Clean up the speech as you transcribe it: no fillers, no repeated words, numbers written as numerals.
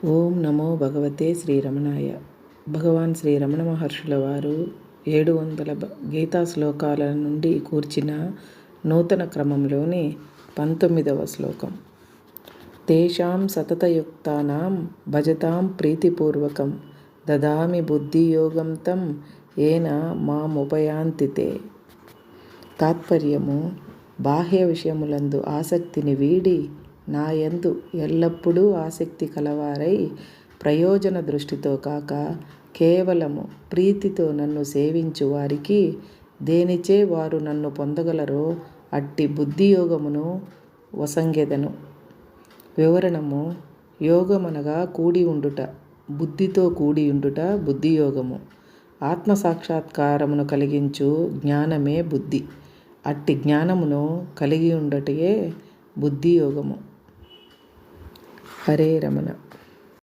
ఓం నమో భగవతే శ్రీరమణాయ. భగవాన్ శ్రీ రమణ మహర్షుల వారు 700 గీతా శ్లోకాల నుండి కూర్చిన నూతన క్రమంలోని 19వ శ్లోకం. తేషాం సతతయుక్తానాం భజతాం ప్రీతిపూర్వకం దదామి బుద్ధియోగం తం ఏన మాముపయాంతి తే. తాత్పర్యము: బాహ్య విషయములందు ఆసక్తిని వీడి నాయందు ఎల్లప్పుడూ ఆసక్తి కలవారై ప్రయోజన దృష్టితో కాక కేవలము ప్రీతితో నన్ను సేవించు వారికి దేనిచే వారు నన్ను పొందగలరో అట్టి బుద్ధియోగమును వసంగెదను. వివరణము: యోగమనగా కూడి ఉండుట, బుద్ధితో కూడి ఉండుట బుద్ధియోగము. ఆత్మసాక్షాత్కారమును కలిగించు జ్ఞానమే బుద్ధి. అట్టి జ్ఞానమును కలిగి ఉండటయే బుద్ధియోగము. హరే రమణ.